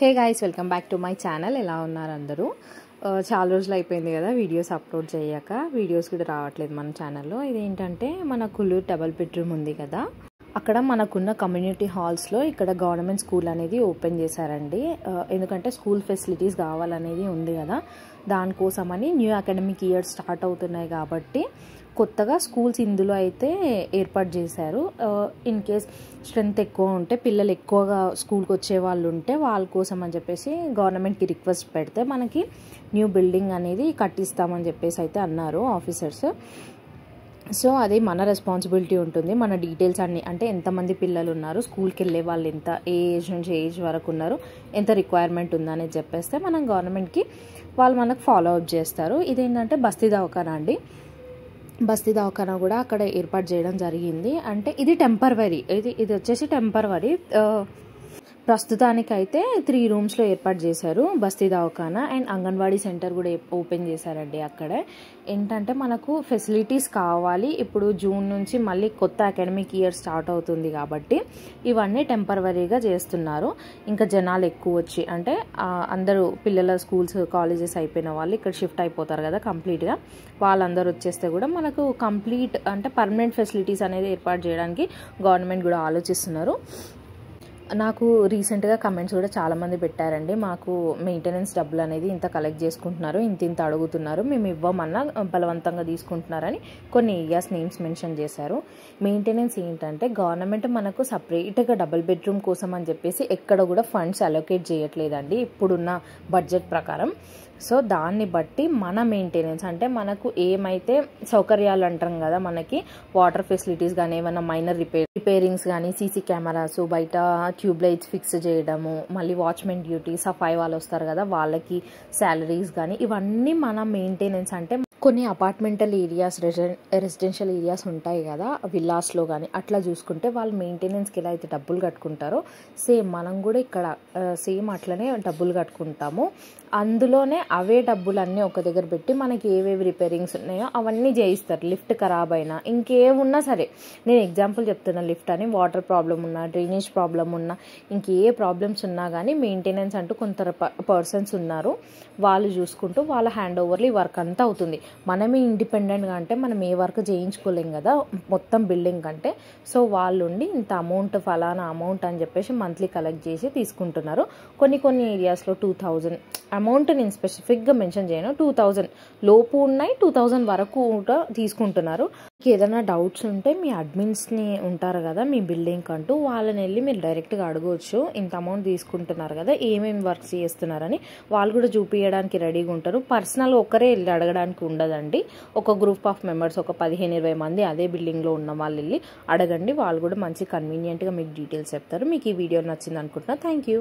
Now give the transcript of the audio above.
Hey guys, welcome back to my channel. ఎలా ఉన్నారు అందరూ? చాలా రోజులు అయిపోయింది కదా వీడియోస్ అప్లోడ్ చేయక. వీడియోస్ కూడా రావట్లేదు మన ఛానల్లో. ఇదేంటంటే మన కుల్లూరు డబల్ బెడ్రూమ్ ఉంది కదా, అక్కడ మనకున్న కమ్యూనిటీ హాల్స్లో ఇక్కడ గవర్నమెంట్ స్కూల్ అనేది ఓపెన్ చేశారండి. ఎందుకంటే స్కూల్ ఫెసిలిటీస్ కావాలనేది ఉంది కదా, దానికోసమని న్యూ అకాడమిక్ ఇయర్ స్టార్ట్ అవుతున్నాయి కాబట్టి కొత్తగా స్కూల్స్ ఇందులో అయితే ఏర్పాటు చేశారు. ఇన్ కేస్ స్ట్రెంత్ ఎక్కువ ఉంటే, పిల్లలు ఎక్కువగా స్కూల్కి వచ్చే వాళ్ళు ఉంటే వాళ్ళ కోసం అని చెప్పేసి గవర్నమెంట్కి రిక్వెస్ట్ పెడితే మనకి న్యూ బిల్డింగ్ అనేది కట్టిస్తామని చెప్పేసి అయితే అన్నారు ఆఫీసర్స్. సో అది మన రెస్పాన్సిబిలిటీ ఉంటుంది. మన డీటెయిల్స్ అన్నీ, అంటే ఎంతమంది పిల్లలు ఉన్నారు, స్కూల్కి వెళ్ళే వాళ్ళు ఎంత, ఏ ఏజ్ నుంచి ఏ ఏజ్ వరకు ఉన్నారు, ఎంత రిక్వైర్మెంట్ ఉందనేది చెప్పేస్తే మనం గవర్నమెంట్కి వాళ్ళు మనకు ఫాలో అప్ చేస్తారు. ఇదేంటంటే బస్తీ దవాఖానా అండి. బస్తీ దవాఖానా కూడా అక్కడ ఏర్పాటు చేయడం జరిగింది. అంటే ఇది టెంపరవరీ, ఇది వచ్చేసి టెంపరవరీ. ప్రస్తుతానికైతే 3 రూమ్స్లో ఏర్పాటు చేశారు బస్తీ దవాఖానా. అండ్ అంగన్వాడీ సెంటర్ కూడా ఓపెన్ చేశారండి అక్కడే. ఏంటంటే మనకు ఫెసిలిటీస్ కావాలి. ఇప్పుడు జూన్ నుంచి మళ్ళీ కొత్త అకాడమిక్ ఇయర్ స్టార్ట్ అవుతుంది కాబట్టి ఇవన్నీ టెంపరవరీగా చేస్తున్నారు. ఇంకా జనాలు ఎక్కువ వచ్చి, అంటే అందరూ పిల్లల స్కూల్స్ కాలేజెస్ అయిపోయిన వాళ్ళు ఇక్కడ షిఫ్ట్ అయిపోతారు కదా కంప్లీట్గా, వాళ్ళందరూ వచ్చేస్తే కూడా మనకు కంప్లీట్ అంటే పర్మనెంట్ ఫెసిలిటీస్ అనేది ఏర్పాటు చేయడానికి గవర్నమెంట్ కూడా ఆలోచిస్తున్నారు. నాకు రీసెంట్గా కమెంట్స్ కూడా చాలామంది పెట్టారండి, మాకు మెయింటెనెన్స్ డబ్బులు అనేది ఇంత కలెక్ట్ చేసుకుంటున్నారు, ఇంత అడుగుతున్నారు, మేము ఇవ్వమన్నా బలవంతంగా తీసుకుంటున్నారని కొన్ని ఏరియాస్ నేమ్స్ మెన్షన్ చేశారు. మెయింటెనెన్స్ ఏంటంటే గవర్నమెంట్ మనకు సపరేట్గా డబుల్ బెడ్రూమ్ కోసం అని చెప్పేసి ఎక్కడ కూడా ఫండ్స్ అలొకేట్ చేయట్లేదండి ఇప్పుడున్న బడ్జెట్ ప్రకారం. సో దాన్ని బట్టి మన మెయింటెనెన్స్, అంటే మనకు ఏమైతే సౌకర్యాలు అంటాం కదా, మనకి వాటర్ ఫెసిలిటీస్ కానీ, ఏమైనా మైనర్ రిపేరింగ్స్ కానీ, సీసీ కెమెరాస్, బయట ట్యూబ్ లైట్స్ ఫిక్స్ చేయడము, మళ్ళీ వాచ్మెన్ డ్యూటీ, సఫాయి వాళ్ళు వస్తారు కదా వాళ్ళకి శాలరీస్ కానీ, ఇవన్నీ మన మెయింటెనెన్స్. అంటే కొన్ని అపార్ట్మెంటల్ ఏరియాస్, రెసిడెన్షియల్ ఏరియాస్ ఉంటాయి కదా విల్లాస్లో కానీ, అట్లా చూసుకుంటే వాళ్ళు మెయింటెనెన్స్కి ఎలా అయితే డబ్బులు కట్టుకుంటారో సేమ్ మనం కూడా ఇక్కడ సేమ్ అట్లనే డబ్బులు కట్టుకుంటాము. అందులోనే అవే డబ్బులన్నీ ఒక దగ్గర పెట్టి మనకి ఏవేవి రిపేరింగ్స్ ఉన్నాయో అవన్నీ చేయిస్తారు. లిఫ్ట్ ఖరాబ్ అయినా ఇంకేమున్నా సరే, నేను ఎగ్జాంపుల్ చెప్తున్నా, లిఫ్ట్ అని వాటర్ ప్రాబ్లం ఉన్నా, డ్రైనేజ్ ప్రాబ్లం ఉన్నా, ఇంకే ప్రాబ్లమ్స్ ఉన్నా కానీ మెయింటెనెన్స్ అంటూ కొంత పర్సన్స్ ఉన్నారు, వాళ్ళు చూసుకుంటూ వాళ్ళ హ్యాండ్ ఓవర్లో ఈ వర్క్ అంతా అవుతుంది. మనమే ఇండిపెండెంట్గా అంటే మనం ఏ వర్క్ చేయించుకోలేం కదా మొత్తం బిల్డింగ్ కంటే. సో వాళ్ళు ఉండి ఇంత అమౌంట్, ఫలానా అమౌంట్ అని చెప్పేసి మంత్లీ కలెక్ట్ చేసి తీసుకుంటున్నారు. కొన్ని ఏరియాస్లో 2000 అమౌంట్ నేను స్పెసిఫిక్గా మెన్షన్ చేయను, 2000 లోపు ఉన్నాయి, 2000 వరకు కూడా తీసుకుంటున్నారు. ఏదైనా డౌట్స్ ఉంటే మీ అడ్మిన్స్ని ఉంటారు కదా మీ బిల్డింగ్ అంటూ, వాళ్ళని వెళ్ళి మీరు డైరెక్ట్గా అడగవచ్చు, ఇంత అమౌంట్ తీసుకుంటున్నారు కదా, ఏమేమి వర్క్స్ చేస్తున్నారని. వాళ్ళు కూడా చూపించడానికి రెడీగా ఉంటారు. పర్సనల్గా ఒక్కరే వెళ్ళి అడగడానికి ఉండదండి. ఒక గ్రూప్ ఆఫ్ మెంబర్స్, ఒక 15-20 మంది అదే బిల్డింగ్లో ఉన్న వాళ్ళు వెళ్ళి అడగండి. వాళ్ళు కూడా మంచి కన్వీనియంట్గా మీకు డీటెయిల్స్ చెప్తారు. మీకు ఈ వీడియో నచ్చింది అనుకుంటున్నా. Thank you.